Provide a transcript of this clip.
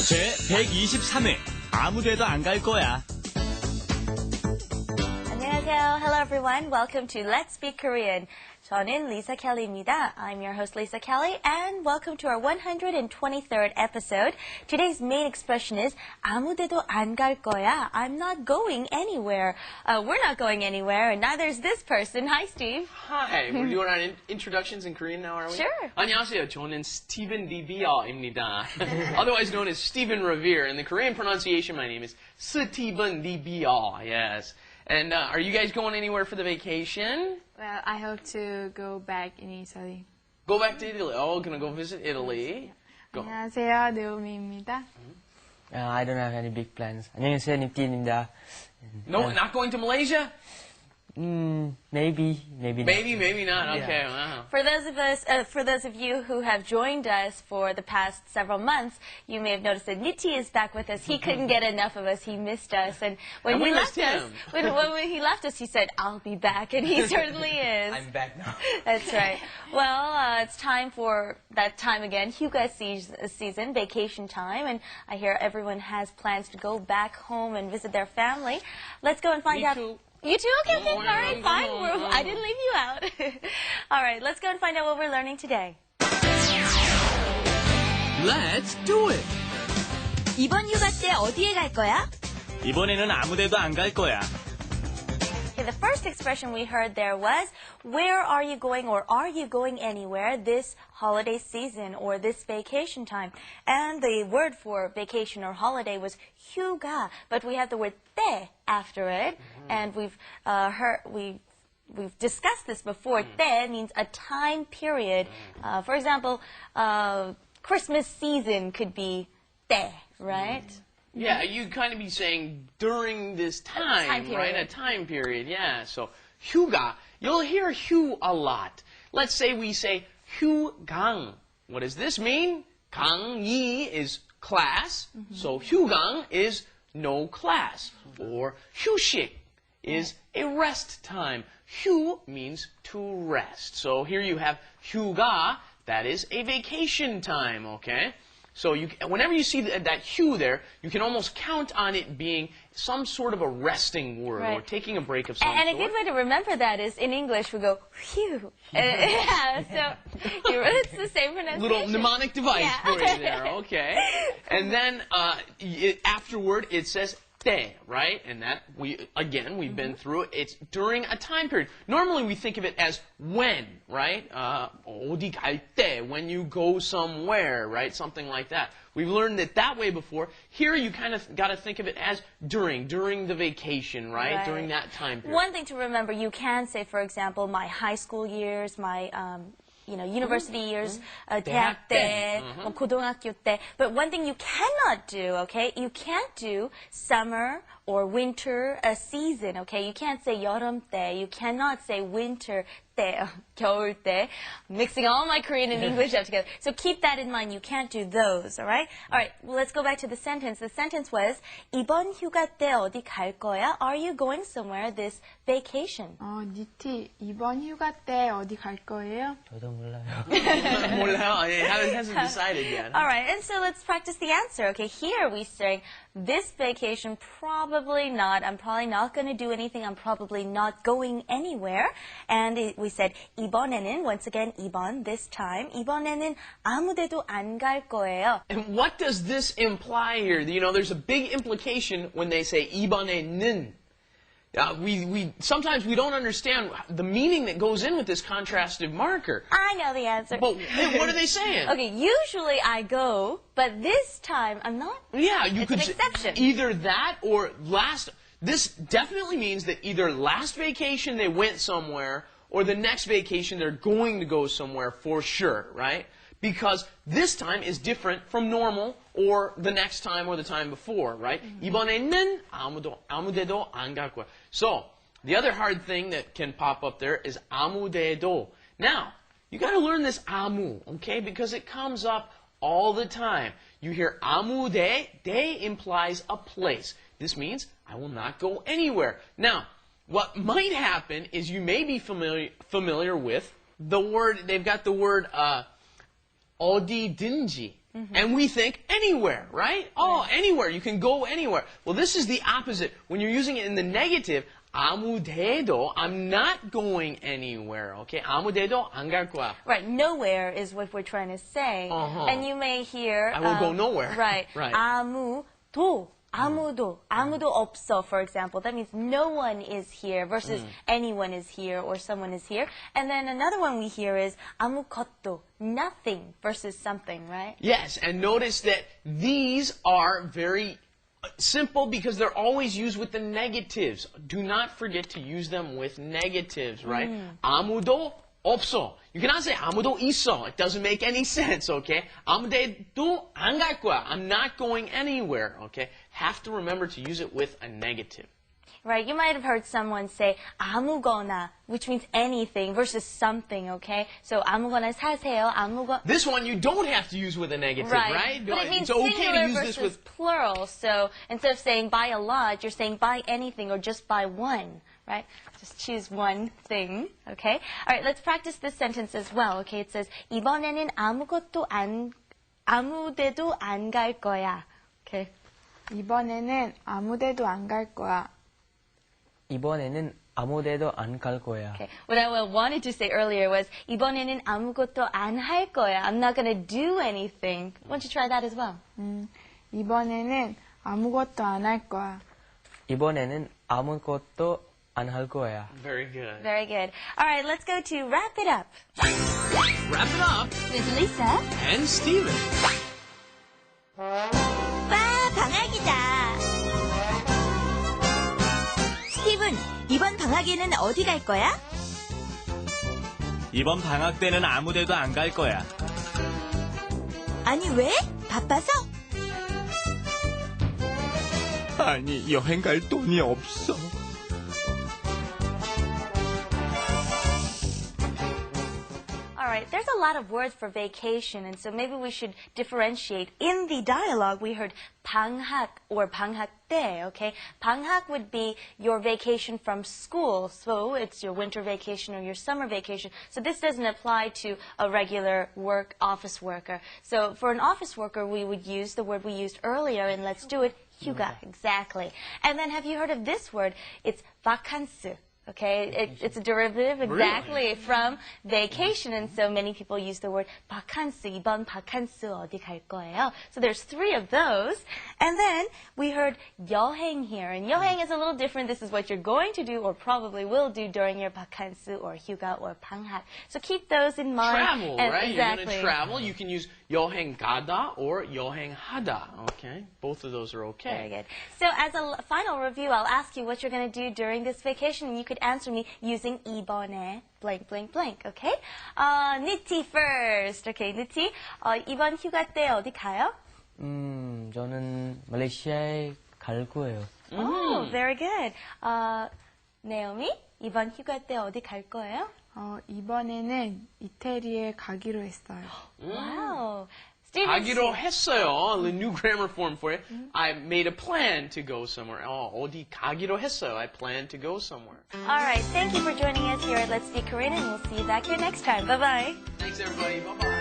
제 123회 아무데도 안 갈 거야. 안녕하세요. Hello everyone. Welcome to Let's Speak Korean. 저는 Lisa Kelley입니다. I'm your host Lisa Kelley and welcome to our 123rd episode. Today's main expression is 아무데도 안 갈 거야. I'm not going anywhere. We're not going anywhere and neither is this person. Hi Steve. Hi. We're doing our introductions in Korean now, are we? Sure. 안녕하세요. 저는 Stephen Libia입니다. Otherwise known as Stephen Revere. In the Korean pronunciation, my name is Stephen Libia. Yes. And are you guys going anywhere for the vacation? Well, I hope to go back in Italy. Go back to Italy. Oh, gonna go visit Italy. Go. 안녕하세요, 느우미입니다. I don't have any big plans. 안녕하세요, 닙디입니다. No, not going to Malaysia? Maybe not. Maybe not. Okay. Wow. For those of you who have joined us for the past several months, you may have noticed that Niti is back with us. He couldn't get enough of us. He missed us, and when we he missed left us, him. when he left us, he said, "I'll be back," and he certainly is. I'm back now. That's right. Well, it's time for that time again, Hyuga season, vacation time, and I hear everyone has plans to go back home and visit their family. Let's go and find out. too. You too? Okay, Oh, all right, yeah, fine. yeah. I didn't leave you out. All right, let's go and find out what we're learning today. Let's do it. 이번 휴가 때 어디에 갈 거야? 이번에는 아무데도 안 갈 거야. Okay, the first expression we heard there was, where are you going or are you going anywhere this holiday season or this vacation time? And the word for vacation or holiday was 휴가, but we have the word 때 after it, and we've discussed this before. 때 means a time period. For example, Christmas season could be 때, right? Yeah, you'd kind of be saying during this time, right? A time period, yeah. So, 휴가, you'll hear 휴 a lot. Let's say we say 휴강. What does this mean? 강의 is class, so 휴강 is no class. Or 휴식 is a rest time. 휴 means to rest. So here you have 휴가, that is a vacation time, okay? So whenever you see that 휴 there, you can almost count on it being some sort of a resting word or taking a break of some sort. And a good way to remember that is in English we go phew. Yeah, so it's the same pronunciation. Little mnemonic device for you there, okay? And then afterward it says 때, right? And that we've been through it. It's during a time period. Normally we think of it as when, right? 어디 갈 때, when you go somewhere, right? Something like that. We've learned it that way before. Here you kind of got to think of it as during the vacation, right? During that time period. One thing to remember, you can say, for example, my high school years, my university years, 대학 때, 고등학교 때. But one thing you cannot do, okay? You can't do summer or winter season, okay? You can't say 여름 때. You cannot say winter 때, 겨울 때. Mixing all my Korean and English up together. So keep that in mind. You can't do those, all right? All right, well, let's go back to the sentence. The sentence was, 이번 휴가 때 어디 갈 거야? Are you going somewhere this vacation? 니티, 이번 휴가 때 어디 갈 거예요? 저도 몰라요. 몰라요. It hasn't decided yet. All right, and so let's practice the answer. Okay, here we say, this vacation, probably not. I'm probably not going to do anything. I'm probably not going anywhere. And we said, 이번에는, once again, 이번, this time. 이번에는 아무데도 안 갈 거예요. And what does this imply here? You know, there's a big implication when they say 이번에는. Sometimes we don't understand the meaning that goes in with this contrastive marker. I know the answer. But what are they saying? Okay, usually I go, but this time I'm not. Yeah, you It's could an say exception. either that or last. This definitely means that either last vacation they went somewhere or the next vacation they're going to go somewhere for sure, right? Because this time is different from normal or the next time or the time before, right? 이번에는 아무데도 안 갈 거야. So, the other hard thing that can pop up there is 아무데도. Now, you got to learn this 아무, okay? Because it comes up all the time. You hear 아무데, 데 implies a place. This means I will not go anywhere. Now, what might happen is you may be familiar with the word, they've got the word 어디든지. And we think anywhere, right? Oh, anywhere. You can go anywhere. Well, this is the opposite. When you're using it in the negative, 아무데도, I'm not going anywhere, okay? 아무데도 안 갈 거야. Right, nowhere is what we're trying to say. And you may hear... I will go nowhere. Right. Right. 아무도, 아무도 없어, for example. That means no one is here versus anyone is here or someone is here. And then another one we hear is 아무것도, nothing versus something, right? Yes, and notice that these are very simple because they're always used with the negatives. Do not forget to use them with negatives, right? 아무도 없어. You cannot say 아무도 있어. It doesn't make any sense, okay? 아무데도 안 갈 거야. I'm not going anywhere, okay? Have to remember to use it with a negative. Right, you might have heard someone say 아무거나, which means anything versus something, okay? So 아무거나 사세요, 아무거나. This one you don't have to use with a negative, right? But it means it's okay singular to use versus this with plural. So instead of saying buy a lot, you're saying buy anything or just buy one, right? Just choose one thing, okay? All right, let's practice this sentence as well, okay? It says 이번에는 아무데도 안 갈 거야. Okay. 이번에는 아무데도 안 갈 거야. 이번에는 아무데도 안 갈 거야. Okay. What I wanted to say earlier was 이번에는 아무것도 안 할 거야. I'm not going to do anything. Why don't you try that as well? 이번에는 아무것도 안 할 거야. 이번에는 아무것도 안 할 거야. Very good. Very good. All right, let's go to wrap it up. Wrap it up. With Lisa. And Steven. 와, 방학이다. 스티븐, 이번 방학에는 어디 갈 거야? 이번 방학 때는 아무데도 안 갈 거야. 아니, 왜? 바빠서? 아니, 여행 갈 돈이 없어. All right, there's a lot of words for vacation, and so maybe we should differentiate. In the dialogue, we heard 방학 or 방학 때, okay? 방학 would be your vacation from school, so it's your winter vacation or your summer vacation. So this doesn't apply to a regular office worker. So for an office worker, we would use the word we used earlier, and let's do it, 휴가, exactly. And then have you heard of this word? It's vakan스. Okay, it's a derivative exactly from vacation, and so many people use the word 바캉스. 이번 바캉스 어디 갈 거예요? So there's 3 of those. And then we heard 여행 here, and 여행 is a little different. This is what you're going to do or probably will do during your 바캉스 or 휴가 or 방학. So keep those in mind. Travel, and right? Exactly. You're going to travel. You can use 여행 가다 or 여행 하다. Okay, both of those are okay. Very good. So as a final review, I'll ask you what you're going to do during this vacation. You could answer me using 이번에 blank blank blank. Okay? 니티 first. Okay, 니티. 이번 휴가 때 어디 가요? 저는 말레이시아에 갈 거예요. Oh, very good. 네오미, 이번 휴가 때 어디 갈 거예요? 이번에는 이태리에 가기로 했어요. Wow. Steven, 가기로 했어요. The new grammar form for you. I made a plan to go somewhere. 어디 가기로 했어요. I plan to go somewhere. All right. Thank you for joining us here at Let's Speak Korean, and we'll see you back here next time. Bye-bye. Thanks, everybody. Bye-bye.